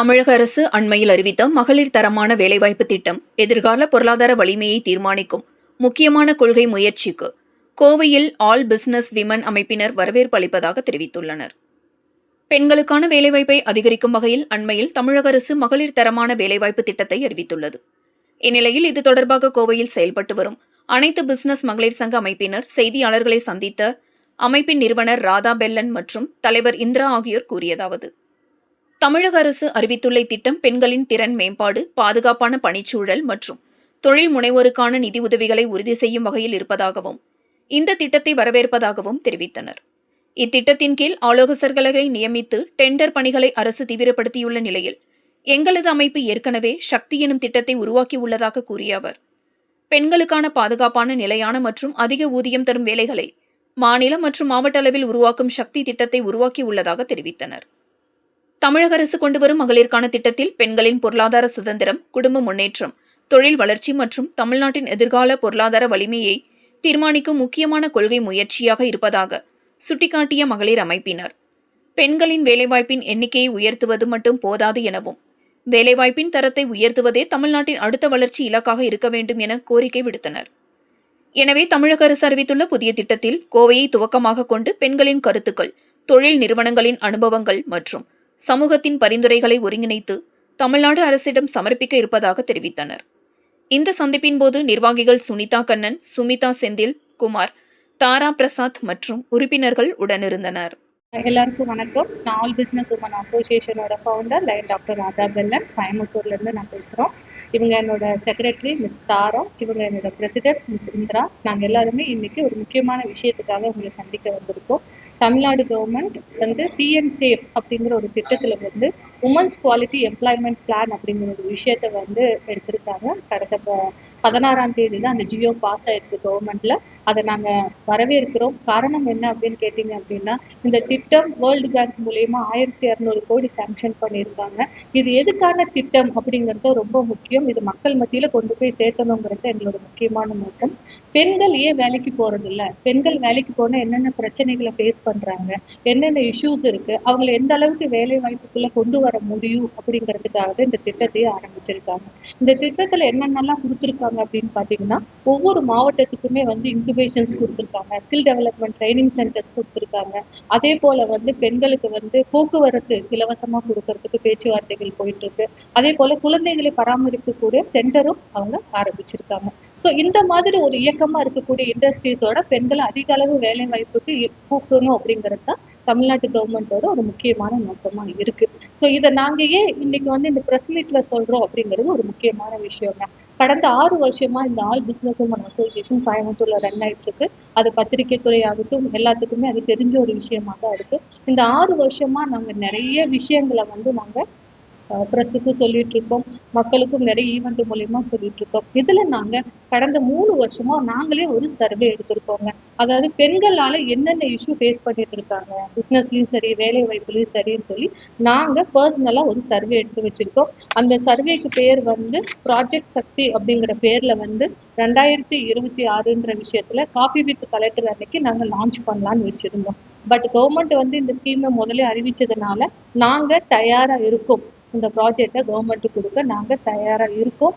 தமிழக அரசு அண்மையில் அறிவித்த மகளிர் தரமான வேலைவாய்ப்பு திட்டம் எதிர்கால பொருளாதார வலிமையை தீர்மானிக்கும் முக்கியமான கொள்கை முயற்சிக்கு கோவையில் ஆல் பிசினஸ் விமன் அமைப்பினர் வரவேற்பு அளிப்பதாக தெரிவித்துள்ளனர். பெண்களுக்கான வேலைவாய்ப்பை அதிகரிக்கும் வகையில் அண்மையில் தமிழக அரசு மகளிர் தரமான வேலைவாய்ப்பு திட்டத்தை அறிவித்துள்ளது. இந்நிலையில் இது தொடர்பாக கோவையில் செயல்பட்டு வரும் அனைத்து பிசினஸ் மகளிர் சங்க அமைப்பினர் செய்தியாளர்களை சந்தித்த அமைப்பின் நிறுவனர் ராதா பெல்லன் மற்றும் தலைவர் இந்திரா ஆகியோர் கூறியதாவது: தமிழக அரசு அறிவித்துள்ள இத்திட்டம் பெண்களின் திறன் மேம்பாடு, பாதுகாப்பான பணிச்சூழல் மற்றும் தொழில் முனைவோருக்கான நிதி உதவிகளை உறுதி செய்யும் வகையில் இருப்பதாகவும் இந்த திட்டத்தை வரவேற்பதாகவும் தெரிவித்தனர். இத்திட்டத்தின் கீழ் ஆலோசகர்களை நியமித்து டெண்டர் பணிகளை அரசு தீவிரப்படுத்தியுள்ள நிலையில் எங்களது அமைப்பு ஏற்கனவே சக்தி எனும் திட்டத்தை உருவாக்கியுள்ளதாக கூறிய அவர், பெண்களுக்கான பாதுகாப்பான, நிலையான மற்றும் அதிக ஊதியம் தரும் வேலைகளை மாநில மற்றும் மாவட்ட அளவில் உருவாக்கும் சக்தி திட்டத்தை உருவாக்கியுள்ளதாக தெரிவித்தனர். தமிழக அரசு கொண்டுவரும் மகளிருக்கான திட்டத்தில் பெண்களின் பொருளாதார சுதந்திரம், குடும்ப முன்னேற்றம், தொழில் வளர்ச்சி மற்றும் தமிழ்நாட்டின் எதிர்கால பொருளாதார வலிமையை தீர்மானிக்கும் முக்கியமான கொள்கை முயற்சியாக இருப்பதாக சுட்டிக்காட்டிய மகளிர் அமைப்பினர், பெண்களின் வேலைவாய்ப்பின் எண்ணிக்கையை உயர்த்துவது மட்டும் போதாது எனவும், வேலைவாய்ப்பின் தரத்தை உயர்த்துவதே தமிழ்நாட்டின் அடுத்த வளர்ச்சி இலக்காக இருக்க வேண்டும் என கோரிக்கை விடுத்தனர். எனவே தமிழக அரசு அறிவித்துள்ள புதிய திட்டத்தில் கோவையை துவக்கமாக கொண்டு பெண்களின் கருத்துக்கள், தொழில் நிறுவனங்களின் அனுபவங்கள் மற்றும் சமூகத்தின் பரிந்துரைகளை ஒருங்கிணைத்து தமிழ்நாடு அரசிடம் சமர்ப்பிக்க இருப்பதாக தெரிவித்தனர். இந்த சந்திப்பின் போது நிர்வாகிகள் சுனிதா கண்ணன், சுமிதா செந்தில் குமார், தாரா பிரசாத் மற்றும் உறுப்பினர்கள் உடனிருந்தனர். எல்லாருக்கும் வணக்கம். நான் ஆல் பிஸ்னஸ் உமன் அசோசியேஷனோட founder lion doctor Radha Bellan, கோயம்புத்தூர்லேருந்து நான் பேசுகிறோம். இவங்க என்னோட செக்ரட்டரி மிஸ் தாரா, இவங்க என்னோட பிரசிடென்ட் மிஸ் இந்திரா. நாங்கள் எல்லாருமே இன்னைக்கு ஒரு முக்கியமான விஷயத்துக்காக உங்களை சந்திக்க வந்திருக்கோம். தமிழ்நாடு கவர்மெண்ட் வந்து பிஎன் சேஃப் அப்படிங்கிற ஒரு திட்டத்தில் வந்து உமன்ஸ் குவாலிட்டி எம்ப்ளாய்மெண்ட் பிளான் அப்படிங்கிற ஒரு விஷயத்த வந்து எடுத்திருக்காங்க. கடந்த 16ஆம் தேதி தான் அந்த ஜியோ பாஸ் ஆயிருக்கு கவர்மெண்ட்ல. அதை நாங்கள் வரவேற்கிறோம். காரணம் என்ன அப்படின்னு கேட்டிங்க அப்படின்னா, இந்த திட்டம் வேர்ல்டு பேங்க் மூலயமா 1200 கோடி சாங்ஷன் பண்ணியிருக்காங்க. இது எதுக்கான திட்டம் அப்படிங்கிறது ரொம்ப முக்கியம். இது மக்கள் மத்தியில் கொண்டு போய் சேர்த்தணுங்கிறது எங்களோட முக்கியமான நோக்கம். பெண்கள் ஏன் வேலைக்கு போறது இல்லை, பெண்கள் வேலைக்கு போனால் என்னென்ன பிரச்சனைகளை ஃபேஸ் பண்றாங்க, என்னென்ன இஷ்யூஸ் இருக்கு, அவங்களை எந்த அளவுக்கு வேலை வாய்ப்புக்குள்ள கொண்டு வர முடியும் அப்படிங்கிறதுக்காக இந்த திட்டத்தையே ஆரம்பிச்சிருக்காங்க. இந்த திட்டத்தில் என்னென்னலாம் கொடுத்துருக்காங்க அப்படின்னு பார்த்தீங்கன்னா, ஒவ்வொரு மாவட்டத்துக்குமே வந்து இன்குபேஷன்ஸ் கொடுத்துருக்காங்க, ஸ்கில் டெவலப்மெண்ட் ட்ரைனிங் சென்டர்ஸ் கொடுத்துருக்காங்க. அதே போல வந்து பெண்களுக்கு வந்து போக்குவரத்து இலவசமாக கொடுக்கறதுக்கு பேச்சுவார்த்தைகள் போயிட்டு இருக்கு. அதே போல குழந்தைகளை பராமரிக்கக்கூடிய சென்டரும் அவங்க ஆரம்பிச்சிருக்காங்க. ஸோ இந்த மாதிரி ஒரு இயக்கமா இருக்கக்கூடிய இண்டஸ்ட்ரீஸோட பெண்களை அதிக அளவு வேலை வாய்ப்புக்கு கூப்பிடணும் அப்படிங்கிறது தான் தமிழ்நாட்டு கவர்மெண்டோட ஒரு முக்கியமான நோக்கமா இருக்கு. ஸோ இதை நாங்க ஏன் இன்னைக்கு வந்து இந்த பிரஸ் மீட்ல சொல்றோம் அப்படிங்கிறது ஒரு முக்கியமான விஷயம் தான். கடந்த 6 வருஷமா இந்த ஆல் பிஸ்னஸ் உமன் அசோசியேஷன் கோயம்புத்தூர்ல ரன் ஆயிட்டு இருக்கு. அது பத்திரிகை துறை ஆகட்டும், எல்லாத்துக்குமே அது தெரிஞ்ச ஒரு விஷயமா தான் இருக்கு. இந்த 6 வருஷமா நாங்க நிறைய விஷயங்களை வந்து நாங்க ப்ரெஸ்ஸுக்கு சொல்லிட்டு இருக்கோம், மக்களுக்கும் நிறைய ஈவெண்ட் மூலயமா சொல்லிட்டு இருக்கோம். இதுல நாங்க கடந்த 3 வருஷமா நாங்களே ஒரு சர்வே எடுத்திருக்கோங்க. அதாவது பெண்களால என்னென்ன இஷ்யூ ஃபேஸ் பண்ணிட்டு இருக்காங்க, பிசினஸ்லயும் சரி வேலை வாய்ப்புலயும் சரின்னு சொல்லி நாங்க பர்சனலா ஒரு சர்வே எடுத்து வச்சிருக்கோம். அந்த சர்வேக்கு பேர் வந்து ப்ராஜெக்ட் சக்தி அப்படிங்கிற பேர்ல வந்து 2026ன்ற விஷயத்துல காபி வித் கலெக்டர் அன்னைக்கு நாங்க லான்ச் பண்ணலாம்னு வச்சிருந்தோம். பட் கவர்மெண்ட் வந்து இந்த ஸ்கீமை முதல்ல அறிவிச்சதுனால நாங்க தயாரா இருக்கோம். இந்த ப்ராஜெக்டை கவர்மெண்ட் கொடுக்க நாங்க தயாரா இருக்கோம்.